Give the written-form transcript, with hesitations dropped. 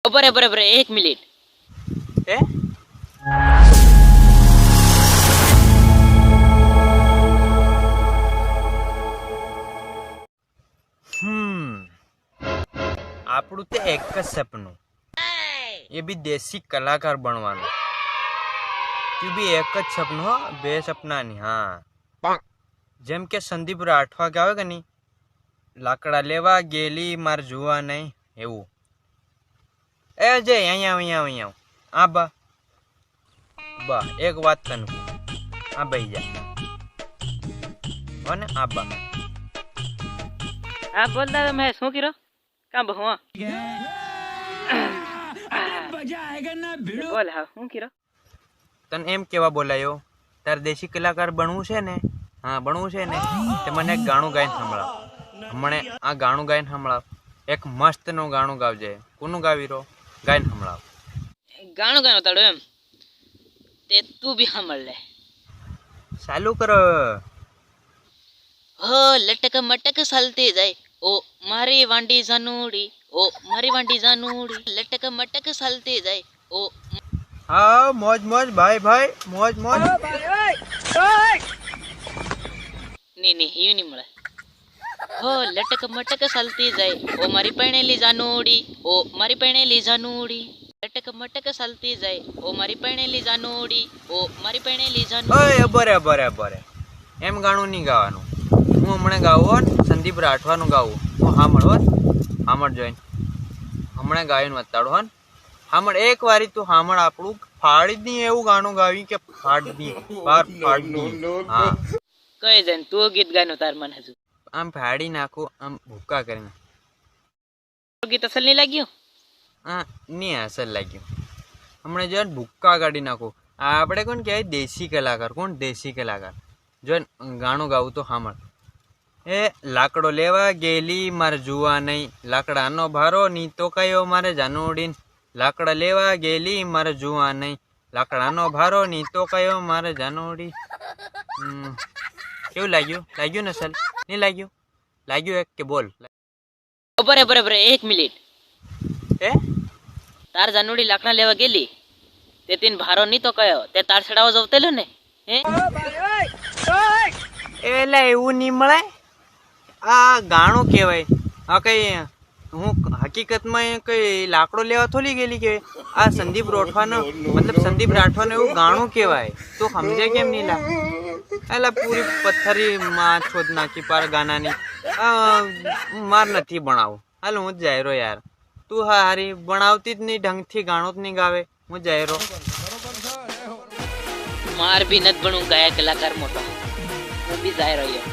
बराबर 1 मिनिट ए આપણું તે એક જ સપનું, એ બી દેશી કલાકાર બનવાનું. તું બી એક જ સપનું હો, બે સપના નહીં. હા, જેમ કે સંદીપ રાઠવા ગાવે કે નહીં, લાકડા લેવા ગેલી માર જોવા નહીં, એવું. એ જય અહીંયા આ બા એક વાત તને આ ભાઈ જા હો ને આ બા हाँ बोल रहा मैं શું કર્યો કાં બહુ બોલ હા શું કર્યો તને એમ કેવા બોલાયો તાર દેશી કલાકાર બનવું છે ને? હા બનવું છે ને તે મને એક ગાણું ગાઈને સંભળાવ. હમણે આ ગાણું ગાઈને સંભળાવ. એક મસ્ત નું ગાણું ગાવજે. કોનું ગાવી રો? ગાઈને સંભળાવ. ગાણું ગાણું તાડો એમ તે તું બી સાંભળ લે. ચાલુ કરો. હો લટક મટક ચાલતી જાય ઓ મારી વાંડી જાનુડી ઓ મારી વાંડી જાનુડી લટક મટક ચાલતી જાય ઓ હા મોજ મોજ ભાઈ મોજ ની એવું નહીં મળે. હો લટક મટક ચાલતી જાય ઓ મારી પરણેલી જાનુડી ઓ મારી પરણેલી જાનુડી લટક મટક ચાલતી જાય ઓ મારી પરણેલી જાનુડી ઓ મારી પરણેલી જાનુડી. ઓય બરે એમ ગાણું નહીં ગાવાનું. હું હમણાં ગાવું સંદીપ રાઠવાનું ગાવું. હું હામળ જોઈને હમણાં ગાયન વતાડો હન. હામળ એક વારી તું હામળ આપણું ફાડી દી એવું ગાણું ગાવી કે ફાડી હા કઈ જાય તું ગીત ગાયનો તાર મને હજુ આમ ફાડી નાખું આમ ભૂક્કા કરીને. ગીત અસલ નહીં લાગ્યું? હા નહીં અસર લાગ્યું. હમણાં જો ભૂક્કા કાઢી નાખું. આપણે કોણ કહેવાય દેશી કલાકાર. કોણ દેશી કલાકાર? જો ગાણું ગાવું તો હામળ. એ લાકડો લેવા ગેલી મારે જોવા નહીં લાકડાનો ભારો ની તો કયો મારે જાનુડીન લાકડા લેવા ગેલી મારે જોવા નહીં લાકડાનો ભારો ની તો કયો મારે જાનુડી. કેવું લાગ્યું ને સર? નહીં લાગ્યું એક કે બોલ. બરાબર 1 મિનિટ એ તાર જાનુડી લાકડા લેવા ગયેલી તે તીન ભારો નહીં તો કયો તે તાર છડાવા જવતેલો ને હે એટલે એવું નહીં મળે. આ ગાણું કહેવાય. આ કઈ હું હકીકતમાં કઈ લાકડો લેવા થોડી ગયેલી કે આ સંદીપ રાઠવાનું એવું ગાણું કહેવાય. તો સમજે કેમ નહીં લા? એટલે પૂરી પથ્થરી માં છોદ નાખી પાર ગાનાની. માર નથી ભણાવું. હાલ હું જ જાયરો યાર. તું હારી ભણાવતી જ નહીં ઢંગથી ગાણું જ નહીં ગાવે. હું જાયરો. માર બી નત ભણું ગાયક કલાકાર મોટો હું બી જાય રહ્યો